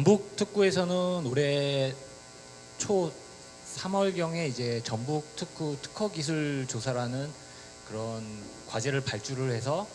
전북 특구에서는 올해 초 3월경에 이제 전북 특구 특허 기술 조사라는 그런 과제를 발주를 해서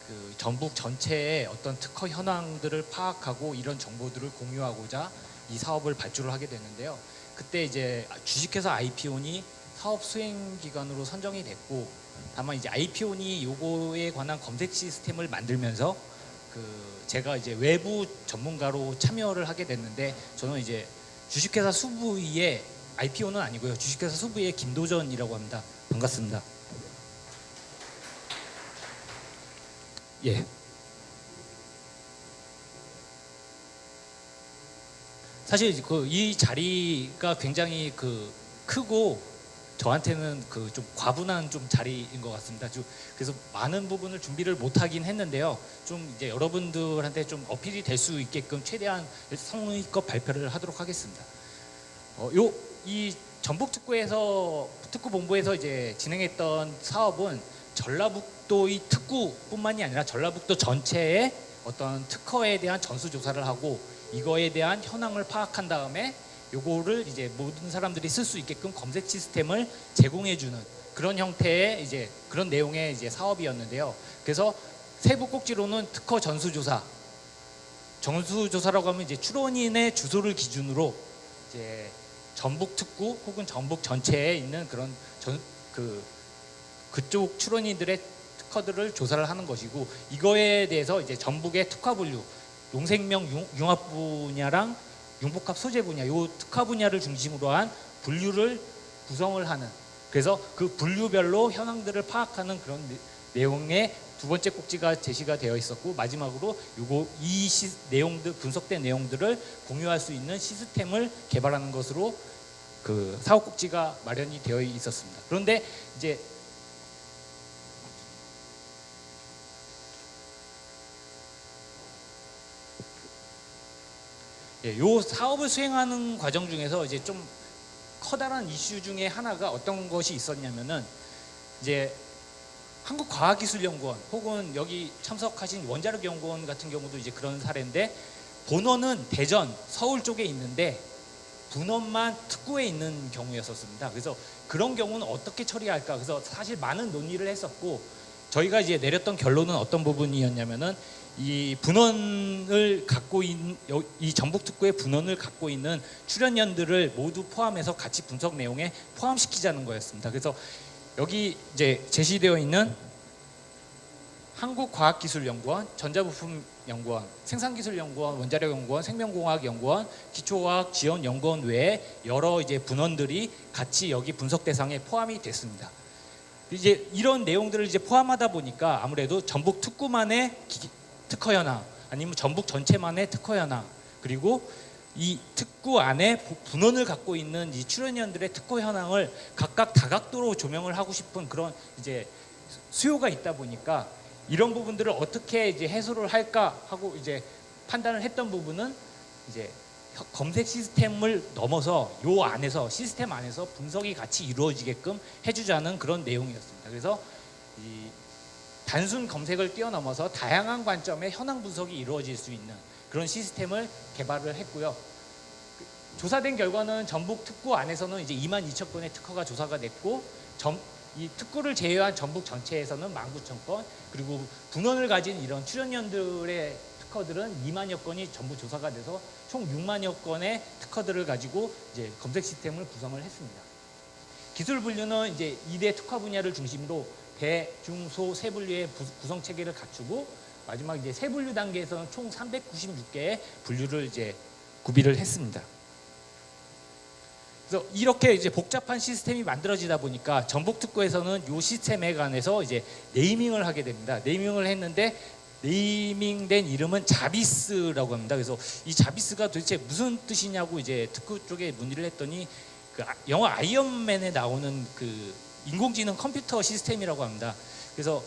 그 전북 전체의 어떤 특허 현황들을 파악하고 이런 정보들을 공유하고자 이 사업을 발주를 하게 됐는데요. 그때 이제 주식회사 IP온이 사업 수행 기관으로 선정이 됐고, 다만 이제 IP온이 요거에 관한 검색 시스템을 만들면서 제가 이제 외부 전문가로 참여를 하게 됐는데, 저는 이제 주식회사 수부의 IPO는 아니고요. 주식회사 수부의 김도전이라고 합니다. 반갑습니다. 예. 사실 이 자리가 굉장히 크고 저한테는 좀 과분한 좀 자리인 것 같습니다. 그래서 많은 부분을 준비를 못하긴 했는데요. 좀 이제 여러분들한테 좀 어필이 될 수 있게끔 최대한 성의껏 발표를 하도록 하겠습니다. 이 전북 특구본부에서 이제 진행했던 사업은 전라북도의 특구뿐만이 아니라 전라북도 전체의 어떤 특허에 대한 전수조사를 하고 이거에 대한 현황을 파악한 다음에 요거를 이제 모든 사람들이 쓸 수 있게끔 검색 시스템을 제공해주는 그런 형태의 이제 그런 내용의 이제 사업이었는데요. 그래서 세부 꼭지로는 특허 전수조사라고 하면 이제 출원인의 주소를 기준으로 이제 전북 특구 혹은 전북 전체에 있는 그런 그쪽 출원인들의 특허들을 조사를 하는 것이고, 이거에 대해서 이제 전북의 특화 분류, 용생명 융합 분야랑 융복합 소재 분야, 요 특화 분야를 중심으로 한 분류를 구성을 하는, 그래서 그 분류별로 현황들을 파악하는 그런 내용의 두 번째 꼭지가 제시가 되어 있었고, 마지막으로 이 내용들, 분석된 내용들을 공유할 수 있는 시스템을 개발하는 것으로 그 사업 꼭지가 마련이 되어 있었습니다. 그런데 이제 요 사업을 수행하는 과정 중에서 이제 좀 커다란 이슈 중에 하나가 어떤 것이 있었냐면은, 이제 한국과학기술연구원 혹은 여기 참석하신 원자력연구원 같은 경우도 이제 그런 사례인데, 본원은 대전, 서울 쪽에 있는데 분원만 특구에 있는 경우였었습니다. 그래서 그런 경우는 어떻게 처리할까? 그래서 사실 많은 논의를 했었고, 저희가 이제 내렸던 결론은 어떤 부분이었냐면은, 이 분원을 갖고 있는 이 전북 특구의 분원을 갖고 있는 출연연들을 모두 포함해서 같이 분석 내용에 포함시키자는 거였습니다. 그래서 여기 이제 제시되어 있는 한국과학기술연구원, 전자부품연구원, 생산기술연구원, 원자력연구원, 생명공학연구원, 기초과학지원연구원 외에 여러 이제 분원들이 같이 여기 분석 대상에 포함이 됐습니다. 이제 이런 내용들을 이제 포함하다 보니까 아무래도 전북 특구만의 특허 현황, 아니면 전북 전체만의 특허 현황, 그리고 이 특구 안에 분원을 갖고 있는 이 출연연들의 특허 현황을 각각 다각도로 조명을 하고 싶은 그런 이제 수요가 있다 보니까, 이런 부분들을 어떻게 이제 해소를 할까 하고 이제 판단을 했던 부분은, 이제 검색 시스템을 넘어서 요 안에서 시스템 안에서 분석이 같이 이루어지게끔 해주자는 그런 내용이었습니다. 그래서 이 단순 검색을 뛰어넘어서 다양한 관점의 현황 분석이 이루어질 수 있는 그런 시스템을 개발을 했고요. 조사된 결과는 전북 특구 안에서는 이제 22,000건의 특허가 조사가 됐고, 이 특구를 제외한 전북 전체에서는 19,000건, 그리고 분원을 가진 이런 출연연들의 특허들은 2만여 건이 전부 조사가 돼서 총 6만여 건의 특허들을 가지고 이제 검색 시스템을 구성을 했습니다. 기술 분류는 이제 2대 특화 분야를 중심으로 대, 중, 소 세 분류의 구성 체계를 갖추고, 마지막 이제 세 분류 단계에서는 총 396개의 분류를 이제 구비를 했습니다. 그래서 이렇게 이제 복잡한 시스템이 만들어지다 보니까 전북 특구에서는 이 시스템에 관해서 이제 네이밍을 하게 됩니다. 네이밍을 했는데, 네이밍된 이름은 자비스라고 합니다. 그래서 이 자비스가 도대체 무슨 뜻이냐고 이제 특구 쪽에 문의를 했더니, 영화 아이언맨에 나오는 인공지능 컴퓨터 시스템이라고 합니다. 그래서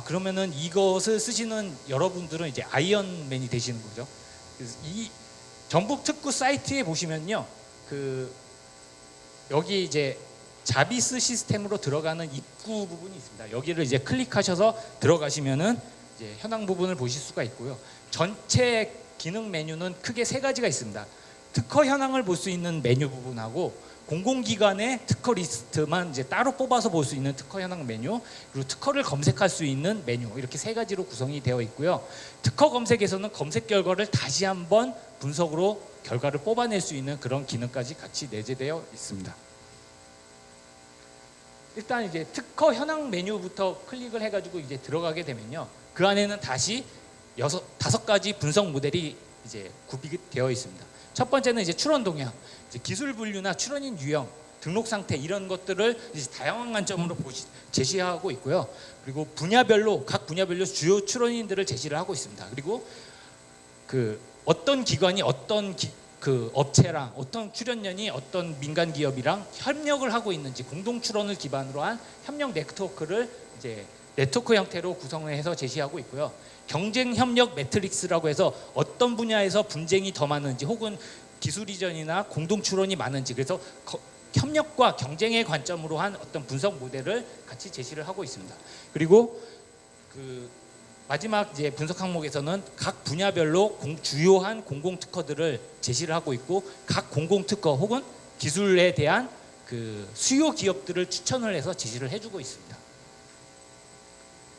그러면은 이것을 쓰시는 여러분들은 이제 아이언맨이 되시는 거죠. 그래서 이 전북 특구 사이트에 보시면요, 여기 이제 자비스 시스템으로 들어가는 입구 부분이 있습니다. 여기를 이제 클릭하셔서 들어가시면은 이제 현황 부분을 보실 수가 있고요. 전체 기능 메뉴는 크게 세 가지가 있습니다. 특허 현황을 볼 수 있는 메뉴 부분하고 공공기관의 특허 리스트만 이제 따로 뽑아서 볼 수 있는 특허 현황 메뉴, 그리고 특허를 검색할 수 있는 메뉴, 이렇게 세 가지로 구성이 되어 있고요. 특허 검색에서는 검색 결과를 다시 한번 분석으로 결과를 뽑아낼 수 있는 그런 기능까지 같이 내재되어 있습니다. 일단 이제 특허 현황 메뉴부터 클릭을 해가지고 이제 들어가게 되면요, 그 안에는 다시 다섯 가지 분석 모델이 이제 구비되어 있습니다. 첫 번째는 이제 출원 동향, 이제 기술 분류나 출원인 유형, 등록 상태 이런 것들을 이제 다양한 관점으로 제시하고 있고요. 그리고 각 분야별로 주요 출원인들을 제시를 하고 있습니다. 그리고 그 어떤 기관이 어떤 그 업체랑 어떤 출연연이 어떤 민간 기업이랑 협력을 하고 있는지, 공동 출원을 기반으로 한 협력 네트워크를 이제 네트워크 형태로 구성해서 제시하고 있고요. 경쟁 협력 매트릭스라고 해서 어떤 분야에서 분쟁이 더 많은지, 혹은 기술 이전이나 공동 출원이 많은지, 그래서 협력과 경쟁의 관점으로 한 어떤 분석 모델을 같이 제시를 하고 있습니다. 그리고 그 마지막 이제 분석 항목에서는 각 분야별로 주요한 공공 특허들을 제시를 하고 있고, 각 공공 특허 혹은 기술에 대한 그 수요 기업들을 추천을 해서 제시를 해주고 있습니다.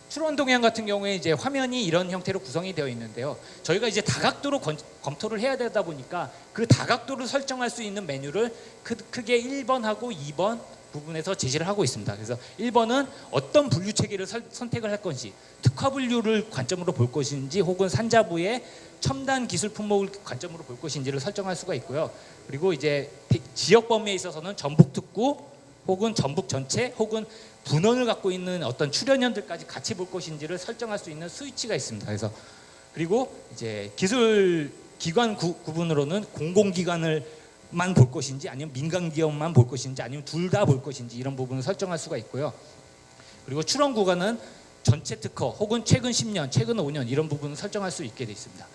출원 동향 같은 경우에 이제 화면이 이런 형태로 구성이 되어 있는데요. 저희가 이제 다각도로 검토를 해야 되다 보니까 그 다각도를 설정할 수 있는 메뉴를 크게 1번하고 2번 부분에서 제시를 하고 있습니다. 그래서 1번은 어떤 분류 체계를 선택을 할 건지, 특화 분류를 관점으로 볼 것인지, 혹은 산자부의 첨단 기술 품목을 관점으로 볼 것인지를 설정할 수가 있고요. 그리고 이제 지역 범위에 있어서는 전북 특구, 혹은 전북 전체, 혹은 분원을 갖고 있는 어떤 출연연들까지 같이 볼 것인지를 설정할 수 있는 스위치가 있습니다. 그래서 그리고 이제 기술 기관 구분으로는 공공기관을만 볼 것인지, 아니면 민간 기업만 볼 것인지, 아니면 둘 다 볼 것인지, 이런 부분을 설정할 수가 있고요. 그리고 출원 구간은 전체 특허 혹은 최근 10년, 최근 5년 이런 부분을 설정할 수 있게 돼 있습니다.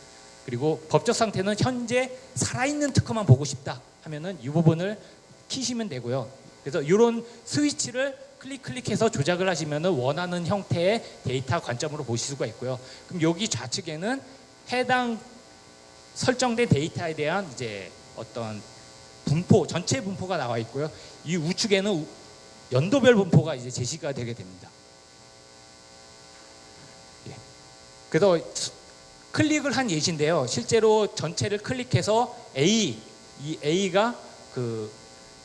그리고 법적 상태는 현재 살아있는 특허만 보고 싶다 하면은 이 부분을 키시면 되고요. 그래서 이런 스위치를 클릭해서 조작을 하시면은 원하는 형태의 데이터 관점으로 보실 수가 있고요. 그럼 여기 좌측에는 해당 설정된 데이터에 대한 이제 어떤 분포, 전체 분포가 나와 있고요. 이 우측에는 연도별 분포가 이제 제시가 되게 됩니다. 예. 그래서 클릭을 한 예시인데요. 실제로 전체를 클릭해서 이 A가 그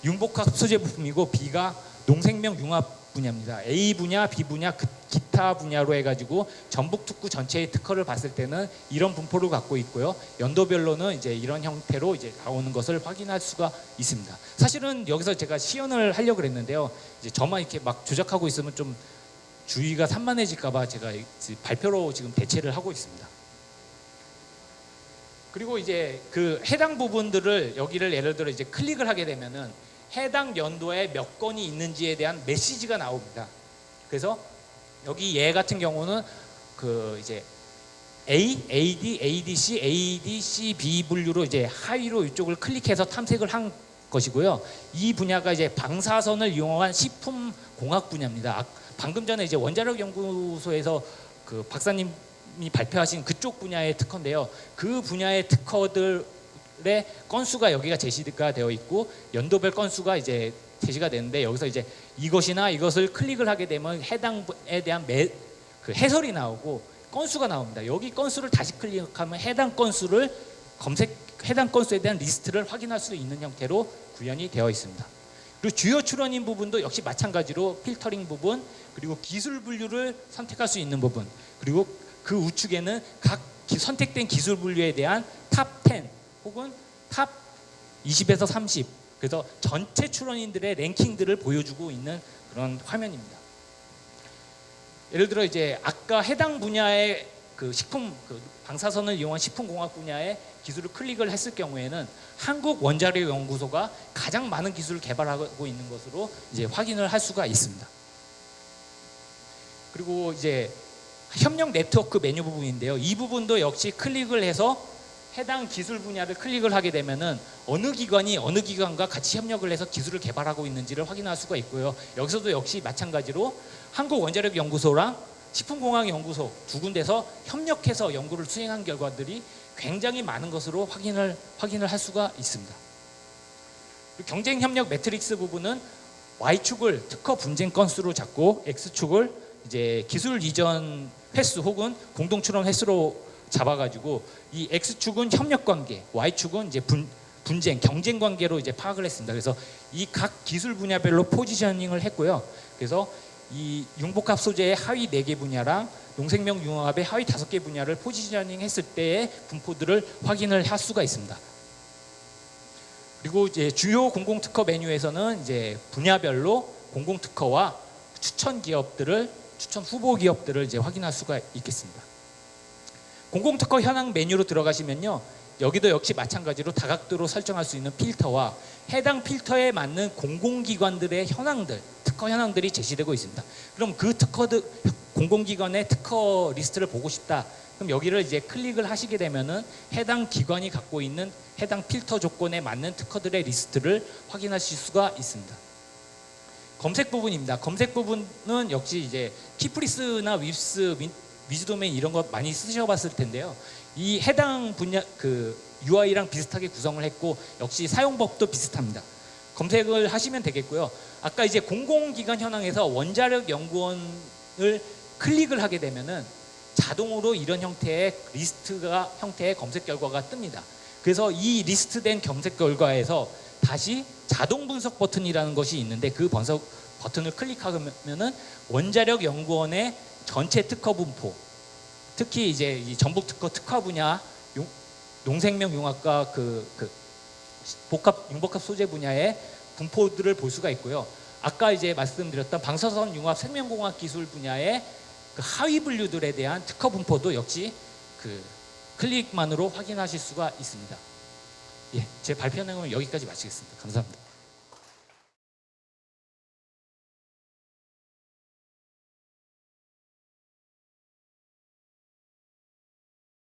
융복합 소재 부품이고, B가 농생명 융합 분야입니다. A 분야, B 분야, 기타 분야로 해가지고 전북 특구 전체의 특허를 봤을 때는 이런 분포를 갖고 있고요. 연도별로는 이제 이런 형태로 이제 나오는 것을 확인할 수가 있습니다. 사실은 여기서 제가 시연을 하려고 그랬는데요. 이제 저만 이렇게 막 조작하고 있으면 좀 주의가 산만해질까봐 제가 발표로 지금 대체를 하고 있습니다. 그리고 이제 그 해당 부분들을 여기를 예를 들어 이제 클릭을 하게 되면은 해당 연도에 몇 건이 있는지에 대한 메시지가 나옵니다. 그래서 여기 얘 같은 경우는 그 이제 A, AD, ADC, ADCB 분류로 이제 하위로 이쪽을 클릭해서 탐색을 한 것이고요. 이 분야가 이제 방사선을 이용한 식품 공학 분야입니다. 방금 전에 이제 원자력 연구소에서 그 박사님이 발표하신 그쪽 분야의 특허인데요. 그 분야의 특허들의 건수가 여기가 제시가 되어 있고, 연도별 건수가 이제 제시가 되는데, 여기서 이제 이것이나 이것을 클릭을 하게 되면 해당에 대한 그 해설이 나오고 건수가 나옵니다. 여기 건수를 다시 클릭하면 해당 건수에 대한 리스트를 확인할 수 있는 형태로 구현이 되어 있습니다. 그리고 주요 출원인 부분도 역시 마찬가지로 필터링 부분, 그리고 기술 분류를 선택할 수 있는 부분, 그리고 그 우측에는 각 선택된 기술 분류에 대한 탑 10 혹은 탑 20에서 30, 그래서 전체 출원인들의 랭킹들을 보여주고 있는 그런 화면입니다. 예를 들어 이제 아까 해당 분야의 그 방사선을 이용한 식품공학 분야의 기술을 클릭을 했을 경우에는 한국 원자력 연구소가 가장 많은 기술을 개발하고 있는 것으로 이제 확인을 할 수가 있습니다. 그리고 이제 협력 네트워크 메뉴 부분인데요. 이 부분도 역시 클릭을 해서 해당 기술 분야를 클릭을 하게 되면은 어느 기관이 어느 기관과 같이 협력을 해서 기술을 개발하고 있는지를 확인할 수가 있고요. 여기서도 역시 마찬가지로 한국 원자력 연구소랑 식품공학연구소 두 군데서 협력해서 연구를 수행한 결과들이 굉장히 많은 것으로 확인을 할 수가 있습니다. 경쟁 협력 매트릭스 부분은 Y축을 특허 분쟁 건수로 잡고 X축을 이제 기술 이전 횟수 혹은 공동 출원 횟수로 잡아가지고 이 X축은 협력 관계, Y축은 이제 분쟁, 경쟁 관계로 이제 파악을 했습니다. 그래서 이 각 기술 분야별로 포지셔닝을 했고요. 그래서 이 융복합 소재의 하위 4개 분야랑 농생명 융합의 하위 5개 분야를 포지셔닝 했을 때의 분포들을 확인을 할 수가 있습니다. 그리고 이제 주요 공공특허 메뉴에서는 이제 분야별로 공공특허와 추천 후보 기업들을 이제 확인할 수가 있겠습니다. 공공특허 현황 메뉴로 들어가시면요, 여기도 역시 마찬가지로 다각도로 설정할 수 있는 필터와 해당 필터에 맞는 공공기관들의 현황들, 특허 현황들이 제시되고 있습니다. 그럼 그 공공기관의 특허 리스트를 보고 싶다. 그럼 여기를 이제 클릭을 하시게 되면은 해당 기관이 갖고 있는 해당 필터 조건에 맞는 특허들의 리스트를 확인하실 수가 있습니다. 검색 부분입니다. 검색 부분은 역시 이제 키프리스나 윕스, 위즈도메인 이런 거 많이 쓰셔봤을 텐데요. 이 해당 분야 그 UI랑 비슷하게 구성을 했고 역시 사용법도 비슷합니다. 검색을 하시면 되겠고요. 아까 이제 공공기관 현황에서 원자력 연구원을 클릭을 하게 되면은 자동으로 이런 형태의 형태의 검색 결과가 뜹니다. 그래서 이 리스트된 검색 결과에서 다시 자동 분석 버튼이라는 것이 있는데 그 분석 버튼을 클릭하면은 원자력 연구원의 전체 특허 분포, 특히 이제 이 전북 특허 분야, 농생명 융합과 융복합 소재 분야의 분포들을 볼 수가 있고요. 아까 이제 말씀드렸던 방사선 융합 생명공학 기술 분야의 그 하위 분류들에 대한 특허 분포도 역시 그 클릭만으로 확인하실 수가 있습니다. 예, 제 발표 내용은 여기까지 마치겠습니다. 감사합니다.